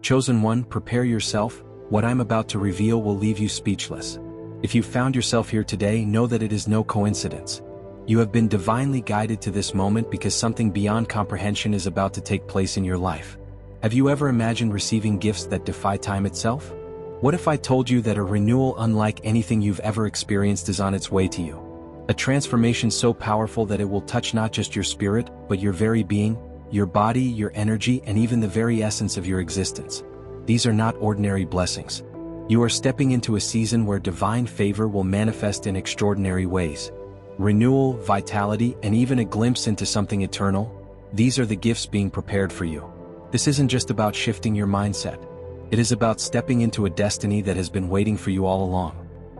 Chosen one, prepare yourself. What I'm about to reveal will leave you speechless. If you found yourself here today, know that it is no coincidence. You have been divinely guided to this moment because something beyond comprehension is about to take place in your life. Have you ever imagined receiving gifts that defy time itself? What if I told you that a renewal unlike anything you've ever experienced is on its way to you? A transformation so powerful that it will touch not just your spirit, but your very being, your body, your energy, and even the very essence of your existence. These are not ordinary blessings. You are stepping into a season where divine favor will manifest in extraordinary ways. Renewal, vitality, and even a glimpse into something eternal, these are the gifts being prepared for you. This isn't just about shifting your mindset. It is about stepping into a destiny that has been waiting for you all along.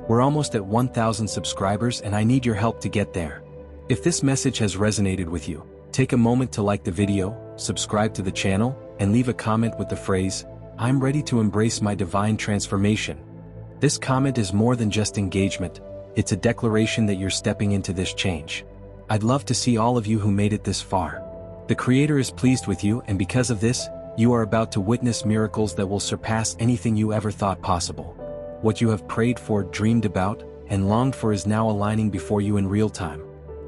We're almost at 1,000 subscribers and I need your help to get there. If this message has resonated with you, take a moment to like the video, subscribe to the channel, and leave a comment with the phrase, "I'm ready to embrace my divine transformation." This comment is more than just engagement, it's a declaration that you're stepping into this change. I'd love to see all of you who made it this far. The Creator is pleased with you, and because of this, you are about to witness miracles that will surpass anything you ever thought possible. What you have prayed for, dreamed about, and longed for is now aligning before you in real time.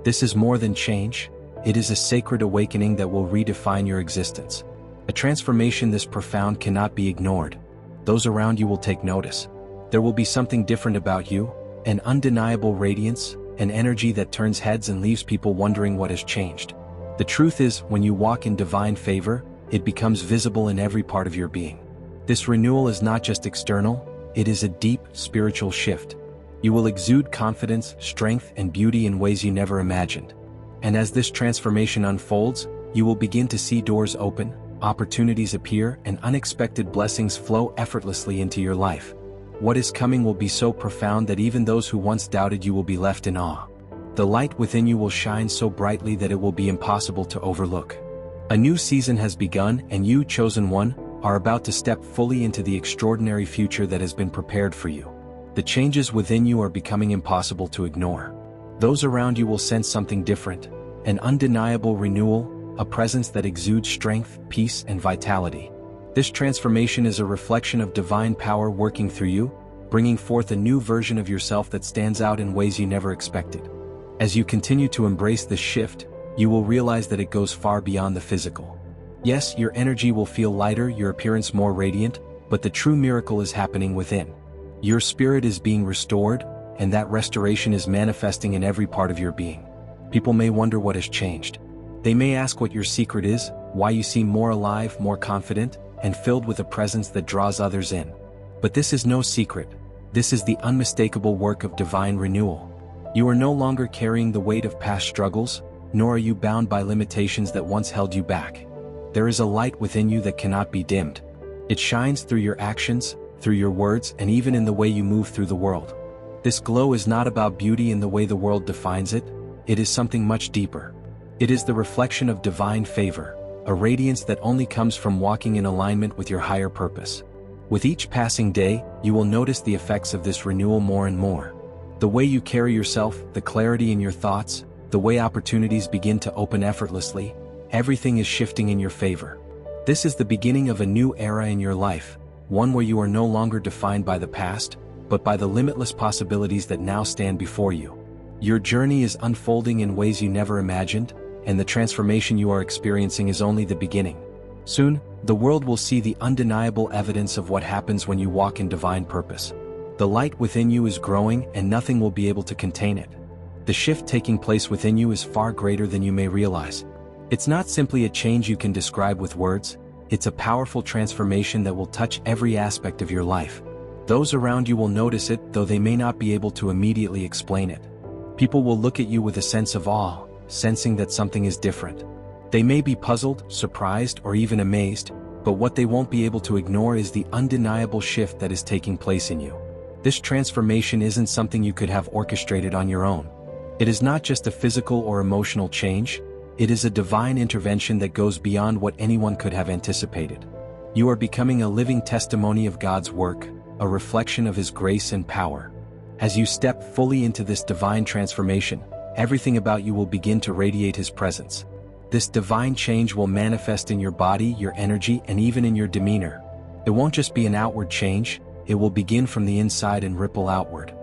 This is more than change, it is a sacred awakening that will redefine your existence. A transformation this profound cannot be ignored. Those around you will take notice. There will be something different about you, an undeniable radiance, an energy that turns heads and leaves people wondering what has changed. The truth is, when you walk in divine favor, it becomes visible in every part of your being. This renewal is not just external, it is a deep, spiritual shift. You will exude confidence, strength, and beauty in ways you never imagined. And as this transformation unfolds, you will begin to see doors open, opportunities appear, and unexpected blessings flow effortlessly into your life. What is coming will be so profound that even those who once doubted you will be left in awe. The light within you will shine so brightly that it will be impossible to overlook. A new season has begun, and you, chosen one, are about to step fully into the extraordinary future that has been prepared for you. The changes within you are becoming impossible to ignore. Those around you will sense something different, an undeniable renewal, a presence that exudes strength, peace, and vitality. This transformation is a reflection of divine power working through you, bringing forth a new version of yourself that stands out in ways you never expected. As you continue to embrace this shift, you will realize that it goes far beyond the physical. Yes, your energy will feel lighter, your appearance more radiant, but the true miracle is happening within. Your spirit is being restored, and that restoration is manifesting in every part of your being. People may wonder what has changed. They may ask what your secret is, why you seem more alive, more confident, and filled with a presence that draws others in. But this is no secret. This is the unmistakable work of divine renewal. You are no longer carrying the weight of past struggles, nor are you bound by limitations that once held you back. There is a light within you that cannot be dimmed. It shines through your actions, through your words, and even in the way you move through the world. This glow is not about beauty in the way the world defines it, it is something much deeper. It is the reflection of divine favor, a radiance that only comes from walking in alignment with your higher purpose. With each passing day, you will notice the effects of this renewal more and more. The way you carry yourself, the clarity in your thoughts, the way opportunities begin to open effortlessly, everything is shifting in your favor. This is the beginning of a new era in your life, one where you are no longer defined by the past, but by the limitless possibilities that now stand before you. Your journey is unfolding in ways you never imagined, and the transformation you are experiencing is only the beginning. Soon, the world will see the undeniable evidence of what happens when you walk in divine purpose. The light within you is growing, and nothing will be able to contain it. The shift taking place within you is far greater than you may realize. It's not simply a change you can describe with words, it's a powerful transformation that will touch every aspect of your life. Those around you will notice it, though they may not be able to immediately explain it. People will look at you with a sense of awe, sensing that something is different. They may be puzzled, surprised, or even amazed, but what they won't be able to ignore is the undeniable shift that is taking place in you. This transformation isn't something you could have orchestrated on your own. It is not just a physical or emotional change, it is a divine intervention that goes beyond what anyone could have anticipated. You are becoming a living testimony of God's work, a reflection of His grace and power. As you step fully into this divine transformation, everything about you will begin to radiate His presence. This divine change will manifest in your body, your energy, and even in your demeanor. It won't just be an outward change, it will begin from the inside and ripple outward.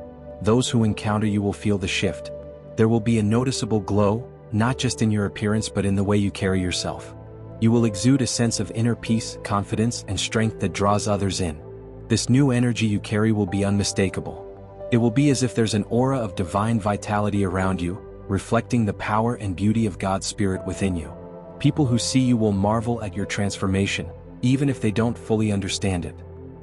Those who encounter you will feel the shift. There will be a noticeable glow, not just in your appearance but in the way you carry yourself. You will exude a sense of inner peace, confidence, and strength that draws others in. This new energy you carry will be unmistakable. It will be as if there's an aura of divine vitality around you, reflecting the power and beauty of God's Spirit within you. People who see you will marvel at your transformation, even if they don't fully understand it.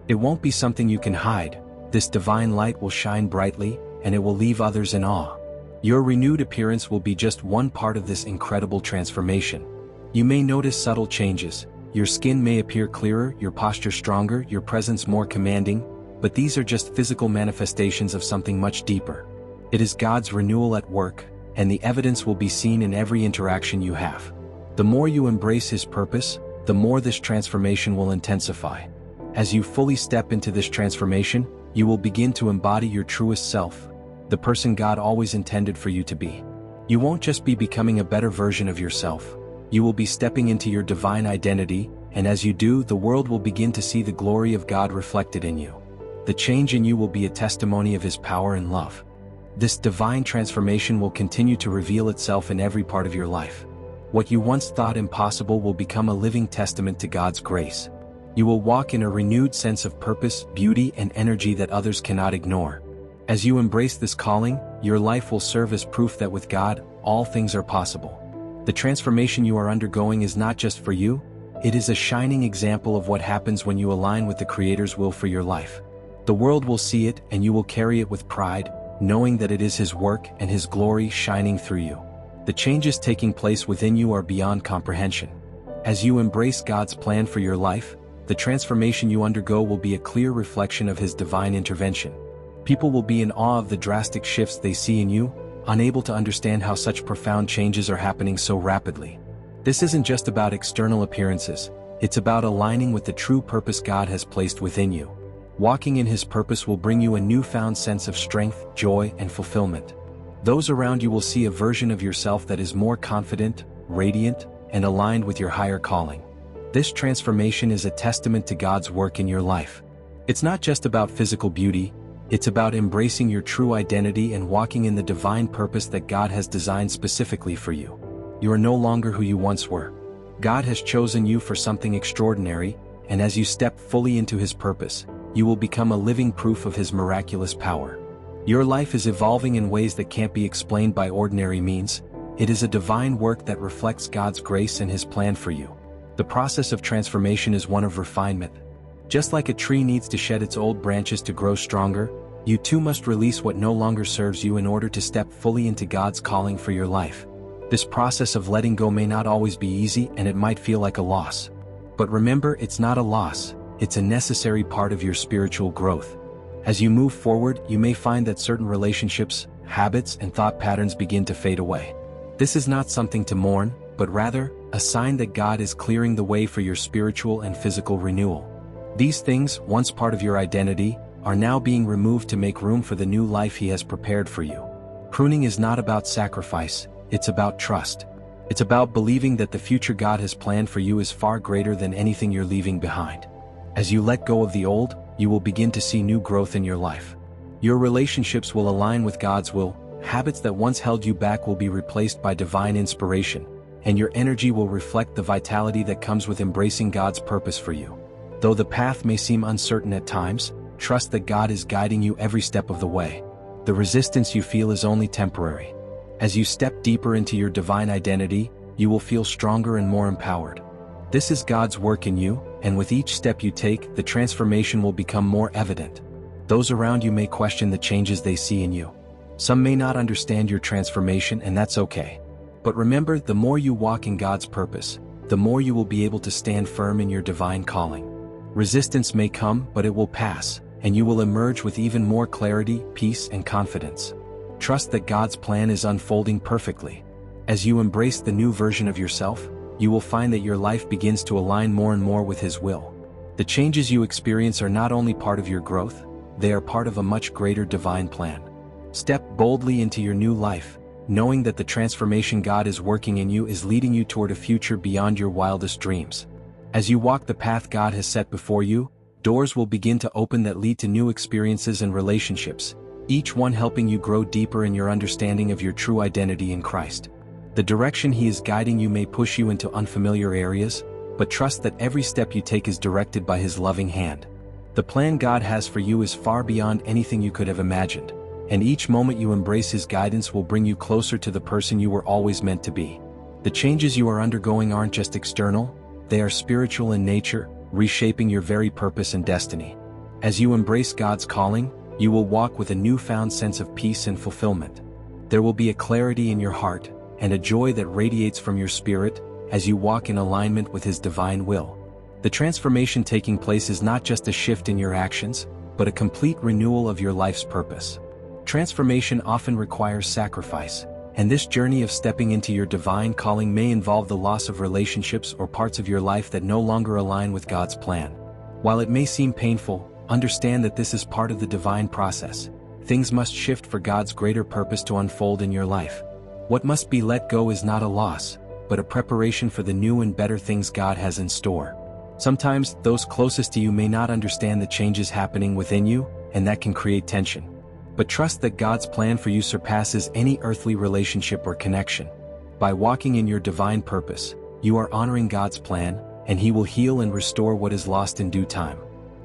It won't be something you can hide. This divine light will shine brightly, and it will leave others in awe. Your renewed appearance will be just one part of this incredible transformation. You may notice subtle changes. Your skin may appear clearer, your posture stronger, your presence more commanding, but these are just physical manifestations of something much deeper. It is God's renewal at work, and the evidence will be seen in every interaction you have. The more you embrace His purpose, the more this transformation will intensify. As you fully step into this transformation, you will begin to embody your truest self, the person God always intended for you to be. You won't just be becoming a better version of yourself. You will be stepping into your divine identity, and as you do, the world will begin to see the glory of God reflected in you. The change in you will be a testimony of His power and love. This divine transformation will continue to reveal itself in every part of your life. What you once thought impossible will become a living testament to God's grace. You will walk in a renewed sense of purpose, beauty, and energy that others cannot ignore. As you embrace this calling, your life will serve as proof that with God, all things are possible. The transformation you are undergoing is not just for you, it is a shining example of what happens when you align with the Creator's will for your life. The world will see it and you will carry it with pride, knowing that it is His work and His glory shining through you. The changes taking place within you are beyond comprehension. As you embrace God's plan for your life, the transformation you undergo will be a clear reflection of His divine intervention. People will be in awe of the drastic shifts they see in you, unable to understand how such profound changes are happening so rapidly. This isn't just about external appearances, it's about aligning with the true purpose God has placed within you. Walking in His purpose will bring you a newfound sense of strength, joy, and fulfillment. Those around you will see a version of yourself that is more confident, radiant, and aligned with your higher calling. This transformation is a testament to God's work in your life. It's not just about physical beauty, it's about embracing your true identity and walking in the divine purpose that God has designed specifically for you. You are no longer who you once were. God has chosen you for something extraordinary, and as you step fully into His purpose, you will become a living proof of His miraculous power. Your life is evolving in ways that can't be explained by ordinary means. It is a divine work that reflects God's grace and His plan for you. The process of transformation is one of refinement. Just like a tree needs to shed its old branches to grow stronger, you too must release what no longer serves you in order to step fully into God's calling for your life. This process of letting go may not always be easy and it might feel like a loss. But remember, it's not a loss, it's a necessary part of your spiritual growth. As you move forward, you may find that certain relationships, habits, and thought patterns begin to fade away. This is not something to mourn, but rather, a sign that God is clearing the way for your spiritual and physical renewal. These things, once part of your identity, are now being removed to make room for the new life He has prepared for you. Pruning is not about sacrifice, it's about trust. It's about believing that the future God has planned for you is far greater than anything you're leaving behind. As you let go of the old, you will begin to see new growth in your life. Your relationships will align with God's will, habits that once held you back will be replaced by divine inspiration, and your energy will reflect the vitality that comes with embracing God's purpose for you. Though the path may seem uncertain at times, trust that God is guiding you every step of the way. The resistance you feel is only temporary. As you step deeper into your divine identity, you will feel stronger and more empowered. This is God's work in you, and with each step you take, the transformation will become more evident. Those around you may question the changes they see in you. Some may not understand your transformation, and that's okay. But remember, the more you walk in God's purpose, the more you will be able to stand firm in your divine calling. Resistance may come, but it will pass, and you will emerge with even more clarity, peace, and confidence. Trust that God's plan is unfolding perfectly. As you embrace the new version of yourself, you will find that your life begins to align more and more with His will. The changes you experience are not only part of your growth, they are part of a much greater divine plan. Step boldly into your new life, knowing that the transformation God is working in you is leading you toward a future beyond your wildest dreams. As you walk the path God has set before you, Doors will begin to open that lead to new experiences and relationships, each one helping you grow deeper in your understanding of your true identity in Christ. The direction He is guiding you may push you into unfamiliar areas, but trust that every step you take is directed by His loving hand. The plan God has for you is far beyond anything you could have imagined, and each moment you embrace His guidance will bring you closer to the person you were always meant to be. The changes you are undergoing aren't just external, they are spiritual in nature, reshaping your very purpose and destiny. As you embrace God's calling, you will walk with a newfound sense of peace and fulfillment. There will be a clarity in your heart, and a joy that radiates from your spirit, as you walk in alignment with His divine will. The transformation taking place is not just a shift in your actions, but a complete renewal of your life's purpose. Transformation often requires sacrifice, and this journey of stepping into your divine calling may involve the loss of relationships or parts of your life that no longer align with God's plan. While it may seem painful, understand that this is part of the divine process. Things must shift for God's greater purpose to unfold in your life. What must be let go is not a loss, but a preparation for the new and better things God has in store. Sometimes, those closest to you may not understand the changes happening within you, and that can create tension. But trust that God's plan for you surpasses any earthly relationship or connection. By walking in your divine purpose, you are honoring God's plan, and He will heal and restore what is lost in due time.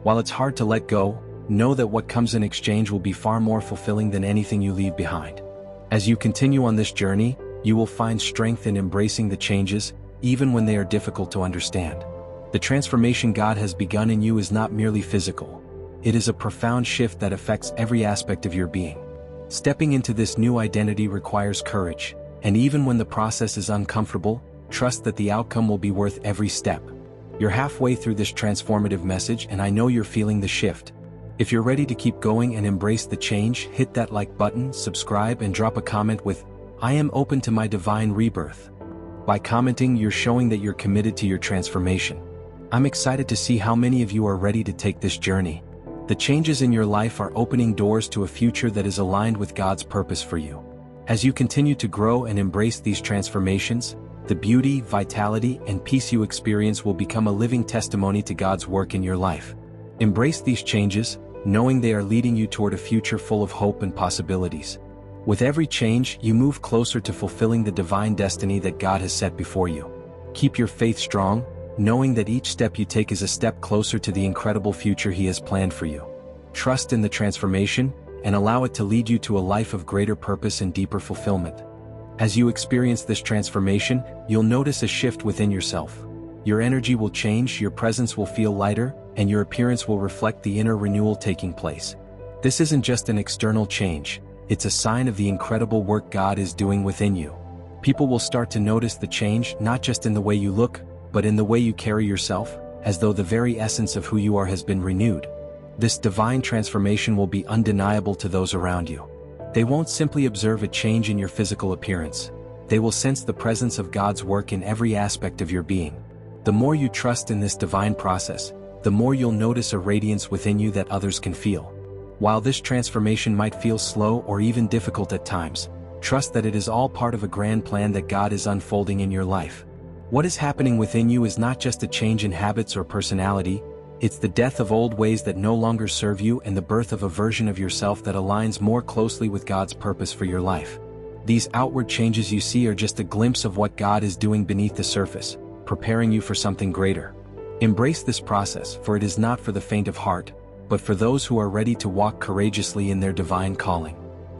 While it's hard to let go, know that what comes in exchange will be far more fulfilling than anything you leave behind. As you continue on this journey, you will find strength in embracing the changes, even when they are difficult to understand. The transformation God has begun in you is not merely physical. It is a profound shift that affects every aspect of your being. Stepping into this new identity requires courage, and even when the process is uncomfortable, trust that the outcome will be worth every step. You're halfway through this transformative message, and I know you're feeling the shift. If you're ready to keep going and embrace the change, hit that like button, subscribe, and drop a comment with, "I am open to my divine rebirth." By commenting, you're showing that you're committed to your transformation. I'm excited to see how many of you are ready to take this journey. The changes in your life are opening doors to a future that is aligned with God's purpose for you. As you continue to grow and embrace these transformations, the beauty, vitality, and peace you experience will become a living testimony to God's work in your life. Embrace these changes, knowing they are leading you toward a future full of hope and possibilities. With every change, you move closer to fulfilling the divine destiny that God has set before you. Keep your faith strong, knowing that each step you take is a step closer to the incredible future He has planned for you. Trust in the transformation, and allow it to lead you to a life of greater purpose and deeper fulfillment. As you experience this transformation, you'll notice a shift within yourself. Your energy will change, your presence will feel lighter, and your appearance will reflect the inner renewal taking place. This isn't just an external change, it's a sign of the incredible work God is doing within you. People will start to notice the change not just in the way you look, but in the way you carry yourself, as though the very essence of who you are has been renewed. This divine transformation will be undeniable to those around you. They won't simply observe a change in your physical appearance. They will sense the presence of God's work in every aspect of your being. The more you trust in this divine process, the more you'll notice a radiance within you that others can feel. While this transformation might feel slow or even difficult at times, trust that it is all part of a grand plan that God is unfolding in your life. What is happening within you is not just a change in habits or personality, it's the death of old ways that no longer serve you and the birth of a version of yourself that aligns more closely with God's purpose for your life. These outward changes you see are just a glimpse of what God is doing beneath the surface, preparing you for something greater. Embrace this process, for it is not for the faint of heart, but for those who are ready to walk courageously in their divine calling.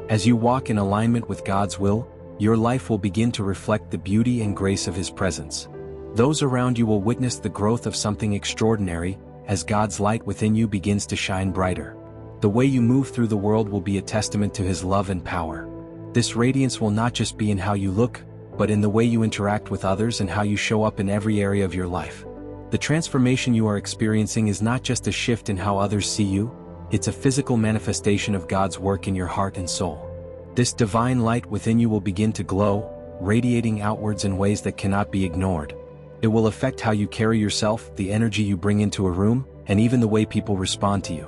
As you walk in alignment with God's will, your life will begin to reflect the beauty and grace of His presence. Those around you will witness the growth of something extraordinary, as God's light within you begins to shine brighter. The way you move through the world will be a testament to His love and power. This radiance will not just be in how you look, but in the way you interact with others and how you show up in every area of your life. The transformation you are experiencing is not just a shift in how others see you, it's a physical manifestation of God's work in your heart and soul. This divine light within you will begin to glow, radiating outwards in ways that cannot be ignored. It will affect how you carry yourself, the energy you bring into a room, and even the way people respond to you.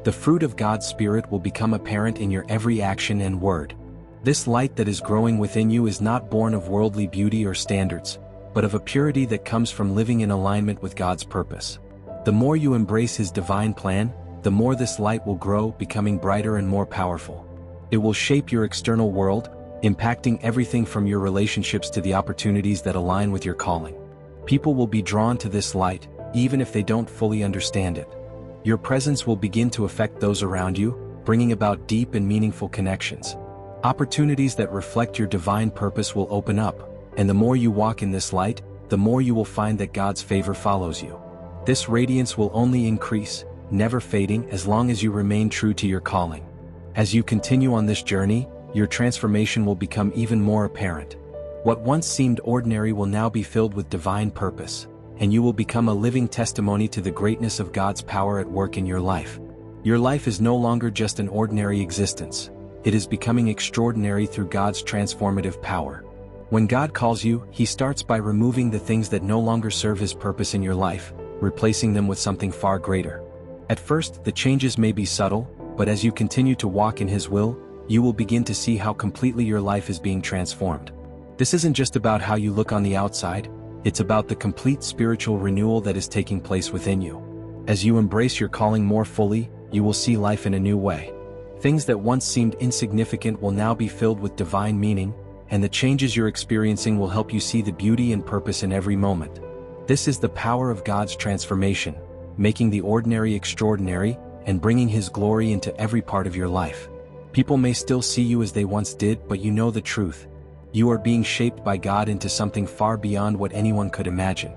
The fruit of God's Spirit will become apparent in your every action and word. This light that is growing within you is not born of worldly beauty or standards, but of a purity that comes from living in alignment with God's purpose. The more you embrace His divine plan, the more this light will grow, becoming brighter and more powerful. It will shape your external world, impacting everything from your relationships to the opportunities that align with your calling. People will be drawn to this light, even if they don't fully understand it. Your presence will begin to affect those around you, bringing about deep and meaningful connections. Opportunities that reflect your divine purpose will open up, and the more you walk in this light, the more you will find that God's favor follows you. This radiance will only increase, never fading, as long as you remain true to your calling. As you continue on this journey, your transformation will become even more apparent. What once seemed ordinary will now be filled with divine purpose, and you will become a living testimony to the greatness of God's power at work in your life. Your life is no longer just an ordinary existence. It is becoming extraordinary through God's transformative power. When God calls you, He starts by removing the things that no longer serve His purpose in your life, replacing them with something far greater. At first, the changes may be subtle, but as you continue to walk in His will, you will begin to see how completely your life is being transformed. This isn't just about how you look on the outside, it's about the complete spiritual renewal that is taking place within you. As you embrace your calling more fully, you will see life in a new way. Things that once seemed insignificant will now be filled with divine meaning, and the changes you're experiencing will help you see the beauty and purpose in every moment. This is the power of God's transformation, making the ordinary extraordinary, and bringing His glory into every part of your life. People may still see you as they once did, but you know the truth. You are being shaped by God into something far beyond what anyone could imagine.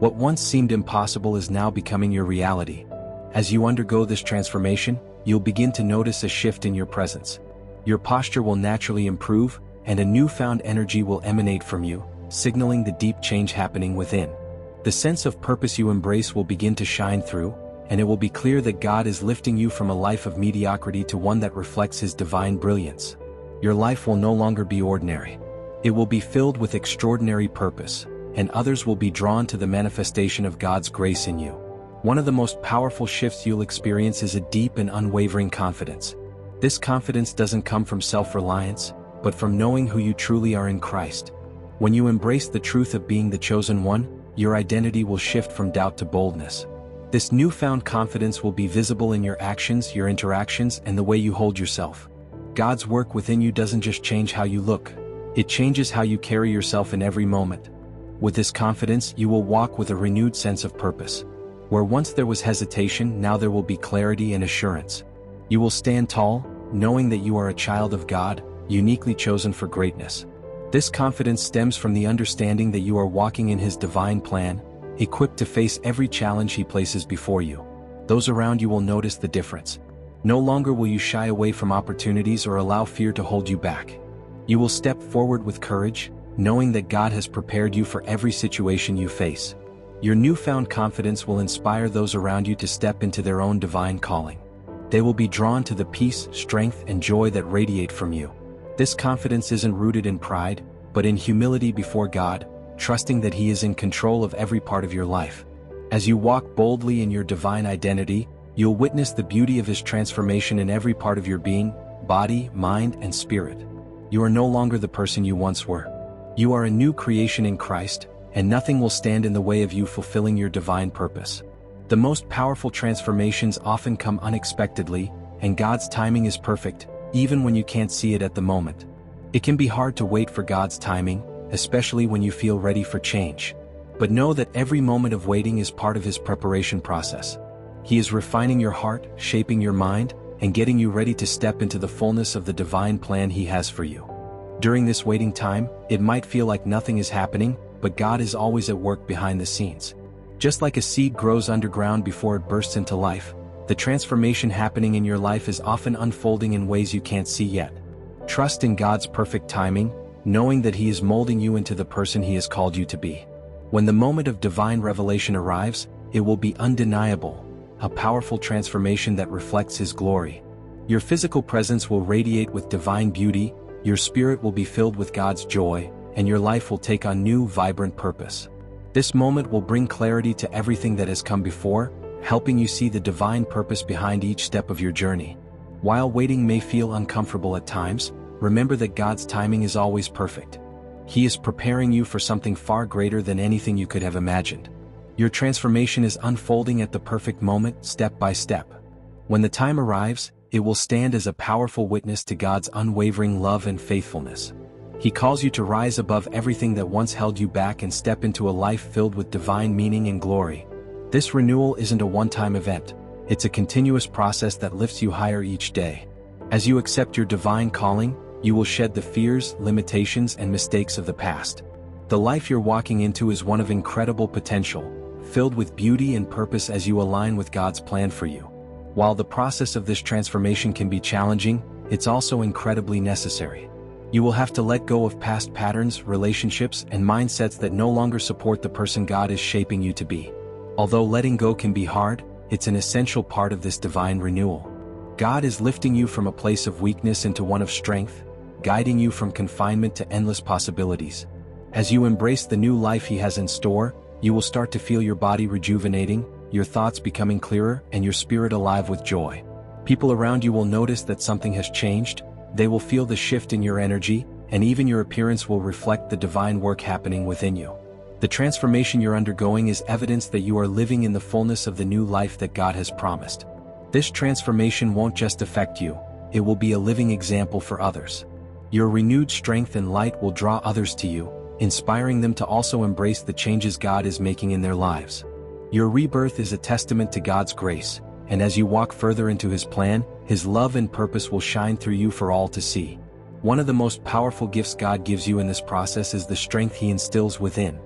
What once seemed impossible is now becoming your reality. As you undergo this transformation, you'll begin to notice a shift in your presence. Your posture will naturally improve, and a newfound energy will emanate from you, signaling the deep change happening within. The sense of purpose you embrace will begin to shine through, and it will be clear that God is lifting you from a life of mediocrity to one that reflects His divine brilliance. Your life will no longer be ordinary. It will be filled with extraordinary purpose, and others will be drawn to the manifestation of God's grace in you. One of the most powerful shifts you'll experience is a deep and unwavering confidence. This confidence doesn't come from self-reliance, but from knowing who you truly are in Christ. When you embrace the truth of being the chosen one, your identity will shift from doubt to boldness. This newfound confidence will be visible in your actions, your interactions, and the way you hold yourself. God's work within you doesn't just change how you look, it changes how you carry yourself in every moment. With this confidence, you will walk with a renewed sense of purpose. Where once there was hesitation, now there will be clarity and assurance. You will stand tall, knowing that you are a child of God, uniquely chosen for greatness. This confidence stems from the understanding that you are walking in His divine plan, equipped to face every challenge He places before you. Those around you will notice the difference. No longer will you shy away from opportunities or allow fear to hold you back. You will step forward with courage, knowing that God has prepared you for every situation you face. Your newfound confidence will inspire those around you to step into their own divine calling. They will be drawn to the peace, strength, and joy that radiate from you. This confidence isn't rooted in pride, but in humility before God, trusting that He is in control of every part of your life. As you walk boldly in your divine identity, you'll witness the beauty of His transformation in every part of your being, body, mind, and spirit. You are no longer the person you once were. You are a new creation in Christ, and nothing will stand in the way of you fulfilling your divine purpose. The most powerful transformations often come unexpectedly, and God's timing is perfect, even when you can't see it at the moment. It can be hard to wait for God's timing, especially when you feel ready for change. But know that every moment of waiting is part of His preparation process. He is refining your heart, shaping your mind, and getting you ready to step into the fullness of the divine plan He has for you. During this waiting time, it might feel like nothing is happening, but God is always at work behind the scenes. Just like a seed grows underground before it bursts into life, the transformation happening in your life is often unfolding in ways you can't see yet. Trust in God's perfect timing, knowing that He is molding you into the person He has called you to be. When the moment of divine revelation arrives, it will be undeniable, a powerful transformation that reflects His glory. Your physical presence will radiate with divine beauty, your spirit will be filled with God's joy, and your life will take on new, vibrant purpose. This moment will bring clarity to everything that has come before, helping you see the divine purpose behind each step of your journey. While waiting may feel uncomfortable at times, remember that God's timing is always perfect. He is preparing you for something far greater than anything you could have imagined. Your transformation is unfolding at the perfect moment, step by step. When the time arrives, it will stand as a powerful witness to God's unwavering love and faithfulness. He calls you to rise above everything that once held you back and step into a life filled with divine meaning and glory. This renewal isn't a one-time event. It's a continuous process that lifts you higher each day. As you accept your divine calling, you will shed the fears, limitations, and mistakes of the past. The life you're walking into is one of incredible potential, filled with beauty and purpose as you align with God's plan for you. While the process of this transformation can be challenging, it's also incredibly necessary. You will have to let go of past patterns, relationships, and mindsets that no longer support the person God is shaping you to be. Although letting go can be hard, it's an essential part of this divine renewal. God is lifting you from a place of weakness into one of strength, guiding you from confinement to endless possibilities. As you embrace the new life He has in store, you will start to feel your body rejuvenating, your thoughts becoming clearer, and your spirit alive with joy. People around you will notice that something has changed, they will feel the shift in your energy, and even your appearance will reflect the divine work happening within you. The transformation you're undergoing is evidence that you are living in the fullness of the new life that God has promised. This transformation won't just affect you, it will be a living example for others. Your renewed strength and light will draw others to you, inspiring them to also embrace the changes God is making in their lives. Your rebirth is a testament to God's grace, and as you walk further into His plan, His love and purpose will shine through you for all to see. One of the most powerful gifts God gives you in this process is the strength He instills within.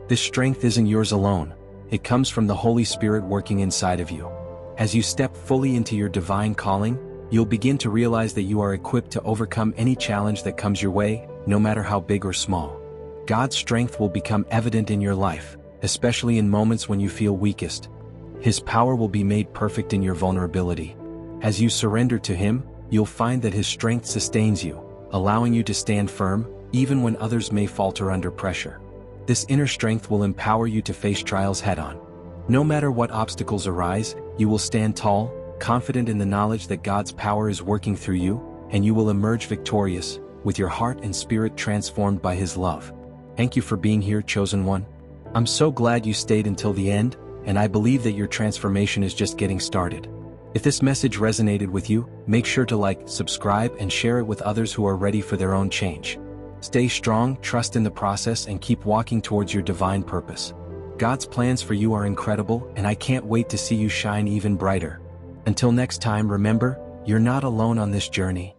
This strength isn't yours alone, it comes from the Holy Spirit working inside of you. As you step fully into your divine calling, you'll begin to realize that you are equipped to overcome any challenge that comes your way, no matter how big or small. God's strength will become evident in your life, especially in moments when you feel weakest. His power will be made perfect in your vulnerability. As you surrender to Him, you'll find that His strength sustains you, allowing you to stand firm, even when others may falter under pressure. This inner strength will empower you to face trials head-on. No matter what obstacles arise, you will stand tall, confident in the knowledge that God's power is working through you, and you will emerge victorious, with your heart and spirit transformed by His love. Thank you for being here, chosen one. I'm so glad you stayed until the end, and I believe that your transformation is just getting started. If this message resonated with you, make sure to like, subscribe, and share it with others who are ready for their own change. Stay strong, trust in the process, and keep walking towards your divine purpose. God's plans for you are incredible, and I can't wait to see you shine even brighter. Until next time, remember, you're not alone on this journey.